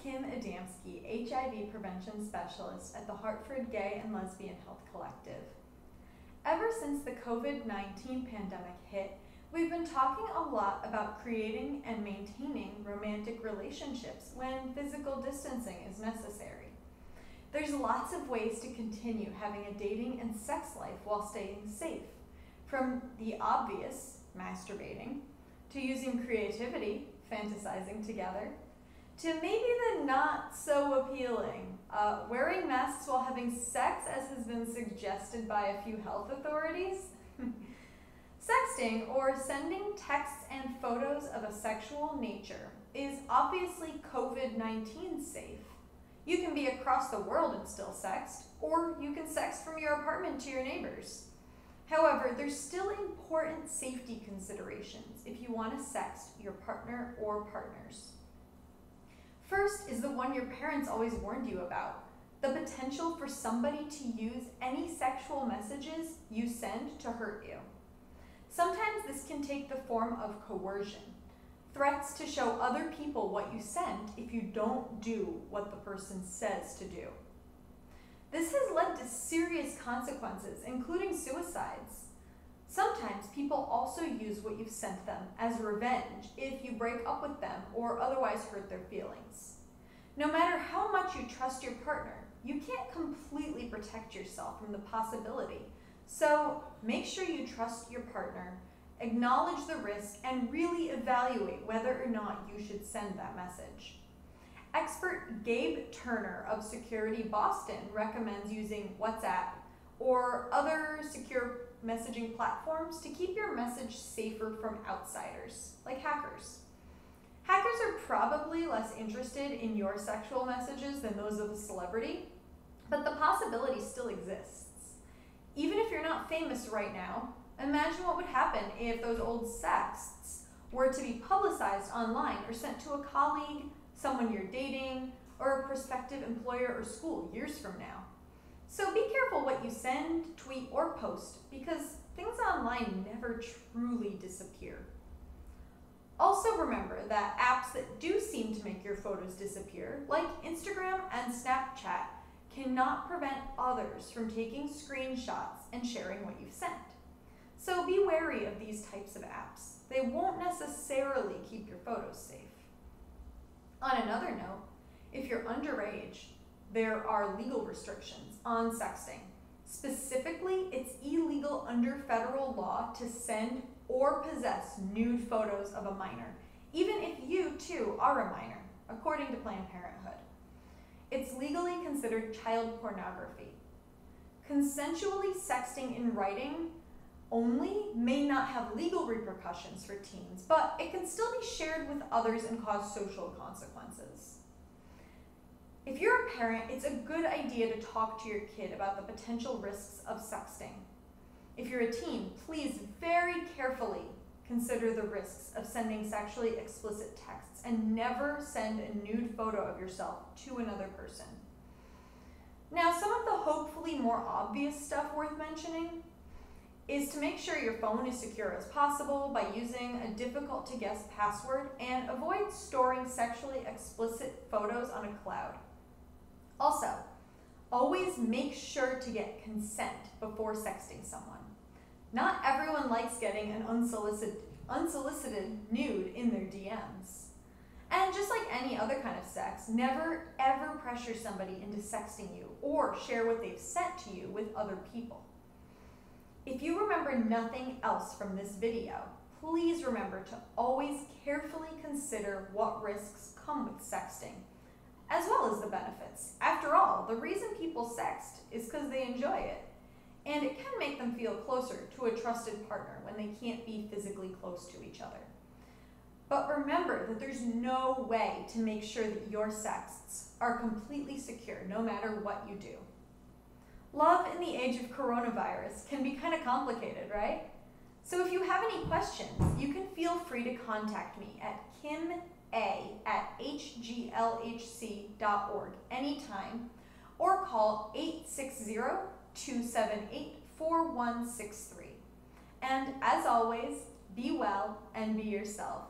Kim Adamski, HIV prevention specialist at the Hartford Gay and Lesbian Health Collective. Ever since the COVID-19 pandemic hit, we've been talking a lot about creating and maintaining romantic relationships when physical distancing is necessary. There's lots of ways to continue having a dating and sex life while staying safe, from the obvious, masturbating, to using creativity, fantasizing together, to maybe the not so appealing, wearing masks while having sex, as has been suggested by a few health authorities. Sexting, or sending texts and photos of a sexual nature, is obviously COVID-19 safe. You can be across the world and still sext, or you can sext from your apartment to your neighbors. However, there's still important safety considerations if you want to sext your partner or partners. First is the one your parents always warned you about: the potential for somebody to use any sexual messages you send to hurt you. Sometimes this can take the form of coercion, threats to show other people what you sent if you don't do what the person says to do. This has led to serious consequences, including suicides. Sometimes people also use what you've sent them as revenge if you break up with them or otherwise hurt their feelings. No matter how much you trust your partner, you can't completely protect yourself from the possibility. So make sure you trust your partner, acknowledge the risk, and really evaluate whether or not you should send that message. Expert Gabe Turner of Security Boston recommends using WhatsApp or other secure messaging platforms to keep your message safer from outsiders, like hackers. Hackers are probably less interested in your sexual messages than those of a celebrity, but the possibility still exists. Even if you're not famous right now, imagine what would happen if those old sexts were to be publicized online or sent to a colleague, someone you're dating, or a prospective employer or school years from now. So be careful what you send, tweet, or post, because things online never truly disappear. Also remember that apps that do seem to make your photos disappear, like Instagram and Snapchat, cannot prevent others from taking screenshots and sharing what you've sent. So be wary of these types of apps. They won't necessarily keep your photos safe. On another note, if you're underage, there are legal restrictions on sexting. Specifically, it's illegal under federal law to send or possess nude photos of a minor, even if you too are a minor, according to Planned Parenthood. It's legally considered child pornography. Consensually sexting in writing only may not have legal repercussions for teens, but it can still be shared with others and cause social consequences. If you're a parent, it's a good idea to talk to your kid about the potential risks of sexting. If you're a teen, please very carefully consider the risks of sending sexually explicit texts and never send a nude photo of yourself to another person. Now, some of the hopefully more obvious stuff worth mentioning is to make sure your phone is secure as possible by using a difficult to guess password, and avoid storing sexually explicit photos on a cloud. Also, always make sure to get consent before sexting someone. Not everyone likes getting an unsolicited nude in their DMs. And just like any other kind of sex, never ever pressure somebody into sexting you or share what they've sent to you with other people. If you remember nothing else from this video, please remember to always carefully consider what risks come with sexting, as well as the benefits. After all, the reason people sext is because they enjoy it, and it can make them feel closer to a trusted partner when they can't be physically close to each other. But remember that there's no way to make sure that your sexts are completely secure, no matter what you do. Love in the age of coronavirus can be kind of complicated, right? So if you have any questions, you can feel free to contact me at kim@hglhc.org anytime, or call 860-278-4163. And as always, be well and be yourself.